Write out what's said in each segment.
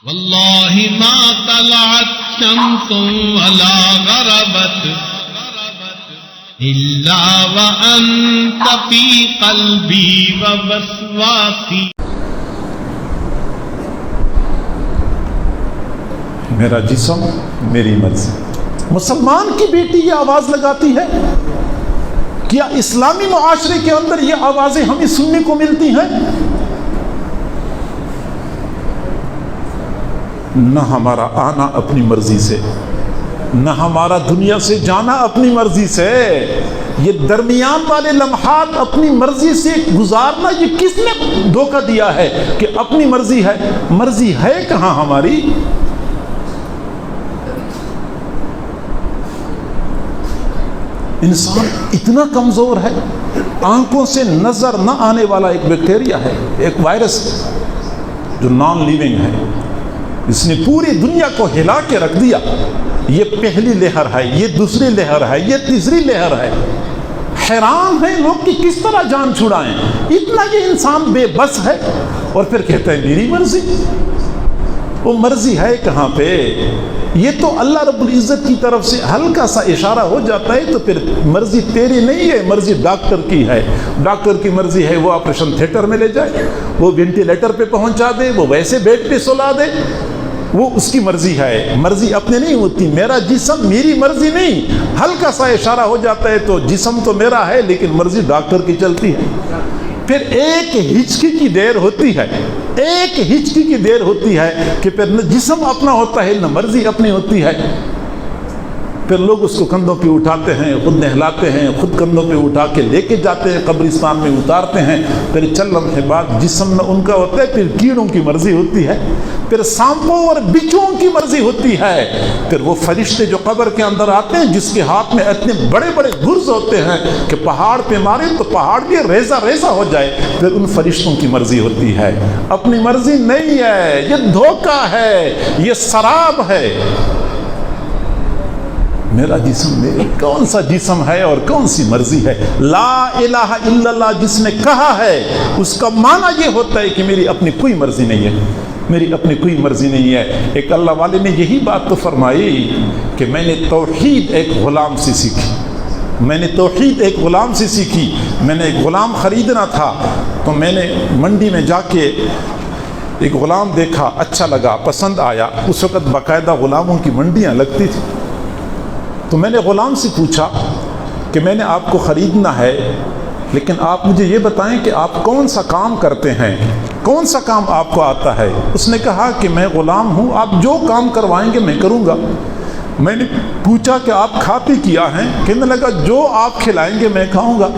واللہ ما طلعت شمس ولا غربت الا وانت فی قلبی ووسواسی. میرا جسم میری مرضی. مسلمان کی بیٹی یہ آواز لگاتی ہے. کیا اسلامی معاشرے کے اندر یہ آوازیں ہمیں سننے کو ملتی ہیں؟ نہ ہمارا آنا اپنی مرضی سے، نہ ہمارا دنیا سے جانا اپنی مرضی سے. یہ درمیان والے لمحات اپنی مرضی سے گزارنا، یہ کس نے دھوکہ دیا ہے کہ اپنی مرضی ہے؟ مرضی ہے کہاں ہماری؟ انسان اتنا کمزور ہے، آنکھوں سے نظر نہ آنے والا ایک بیکٹیریا ہے، ایک وائرس جو نان لیونگ ہے. اس نے پوری دنیا کو ہلا کے رکھ دیا. یہ پہلی لہر ہے، یہ دوسری لہر ہے، یہ تیسری لہر ہے. حیران ہیں لوگ کہ کس طرح جان چھڑائیں. اتنا یہ انسان بے بس ہے اور پھر کہتا ہے میری مرضی. وہ مرضی ہے کہاں پہ؟ یہ تو اللہ رب العزت کی طرف سے ہلکا سا اشارہ ہو جاتا ہے تو پھر مرضی تیری نہیں ہے، مرضی ڈاکٹر کی ہے. ڈاکٹر کی مرضی ہے وہ آپریشن تھیٹر میں لے جائے، وہ وینٹیلیٹر پہ پہنچا دے، وہ ویسے بیڈ پہ سلا دے، وہ اس کی مرضی ہے. مرضی اپنے نہیں ہوتی. میرا جسم میری مرضی نہیں. ہلکا سا اشارہ ہو جاتا ہے تو جسم تو میرا ہے لیکن مرضی ڈاکٹر کی چلتی ہے. پھر ایک ہچکی کی دیر ہوتی ہے، ایک ہچکی کی دیر ہوتی ہے کہ پھر نہ جسم اپنا ہوتا ہے نہ مرضی اپنی ہوتی ہے. پھر لوگ اس کو کندھوں پہ اٹھاتے ہیں، خود نہلاتے ہیں، خود کندھوں پہ اٹھا کے لے کے جاتے ہیں، قبرستان میں اتارتے ہیں. پھر چند لمحے بعد جسم نہ ان کا ہوتا ہے، پھر کیڑوں کی مرضی ہوتی ہے، پھر سانپوں اور بچھوؤں کی مرضی ہوتی ہے. پھر وہ فرشتے جو قبر کے اندر آتے ہیں جس کے ہاتھ میں اتنے بڑے بڑے گرز ہوتے ہیں کہ پہاڑ پہ مارے تو پہاڑ بھی ریزہ ریزہ ہو جائے، پھر ان فرشتوں کی مرضی ہوتی ہے. اپنی مرضی نہیں ہے، یہ دھوکہ ہے، یہ سراب ہے. میرا جسم میری کون سا جسم ہے اور کون سی مرضی ہے؟ لا الہ الا اللہ جس نے کہا ہے اس کا معنی یہ ہوتا ہے کہ میری اپنی کوئی مرضی نہیں ہے، میری اپنی کوئی مرضی نہیں ہے. ایک اللہ والے نے یہی بات تو فرمائی کہ میں نے توحید ایک غلام سے سیکھی. میں نے توحید ایک غلام سے سیکھی. میں نے ایک غلام خریدنا تھا تو میں نے منڈی میں جا کے ایک غلام دیکھا، اچھا لگا، پسند آیا. اس وقت باقاعدہ غلاموں کی منڈیاں لگتی تھی. تو میں نے غلام سے پوچھا کہ میں نے آپ کو خریدنا ہے لیکن آپ مجھے یہ بتائیں کہ آپ کون سا کام کرتے ہیں، کون سا کام آپ کو آتا ہے؟ اس نے کہا کہ میں غلام ہوں، آپ جو کام کروائیں گے میں کروں گا. میں نے پوچھا کہ آپ کھاتے کیا ہیں؟ کہنے لگا جو آپ کھلائیں گے میں کھاؤں گا.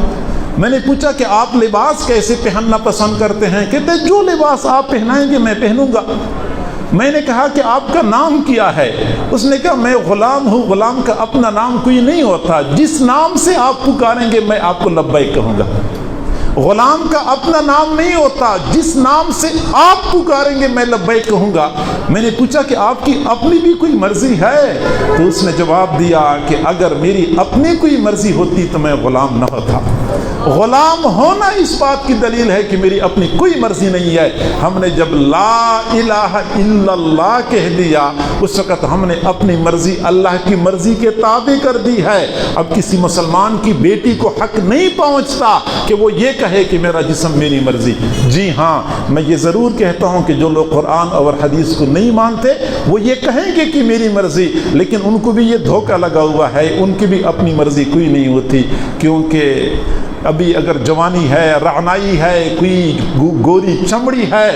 میں نے پوچھا کہ آپ لباس کیسے پہننا پسند کرتے ہیں؟ کہتے جو لباس آپ پہنائیں گے میں پہنوں گا. میں نے کہا کہ آپ کا نام کیا ہے؟ اس نے کہا میں غلام ہوں، غلام کا اپنا نام کوئی نہیں ہوتا، جس نام سے آپ پکاریں گے میں آپ کو لبیک کہوں گا. غلام کا اپنا نام نہیں ہوتا، جس نام سے آپ پکاریں گے میں لبیک کہوں گا. میں نے پوچھا کہ آپ کی اپنی بھی کوئی مرضی ہے؟ تو اس نے جواب دیا کہ اگر میری اپنی کوئی مرضی ہوتی تو میں غلام نہ ہوتا. غلام ہونا اس بات کی دلیل ہے کہ میری اپنی کوئی مرضی نہیں ہے. ہم نے جب لا الہ الا اللہ کہہ دیا اس وقت ہم نے اپنی مرضی اللہ کی مرضی کے تابع کر دی ہے. اب کسی مسلمان کی بیٹی کو حق نہیں پہنچتا کہ وہ یہ کہے کہ میرا جسم میری مرضی. جی ہاں، میں یہ ضرور کہتا ہوں کہ جو لوگ قرآن اور حدیث کو نہیں مانتے وہ یہ کہیں گے کہ میری مرضی، لیکن ان کو بھی یہ دھوکہ لگا ہوا ہے، ان کی بھی اپنی مرضی کوئی نہیں ہوتی. کیونکہ ابھی اگر جوانی ہے، رعنائی ہے، کوئی گوری چمڑی ہے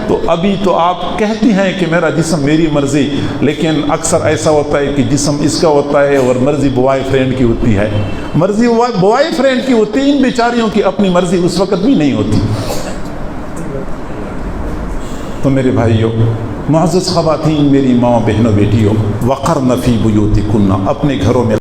تو ابھی تو آپ کہتی ہیں کہ میرا جسم میری مرضی، لیکن اکثر ایسا ہوتا ہے کہ جسم اس کا ہوتا ہے اور مرضی بوائے فرینڈ کی ہوتی ہے. مرضی بوائے فرینڈ کی ہوتی ہے، ان بیچاریوں کی اپنی مرضی اس وقت بھی نہیں ہوتی. تو میرے بھائیوں، معزز خواتین، میری ماں، بہنوں، بیٹیوں، وقرن فی بیوتکن، اپنے گھروں میں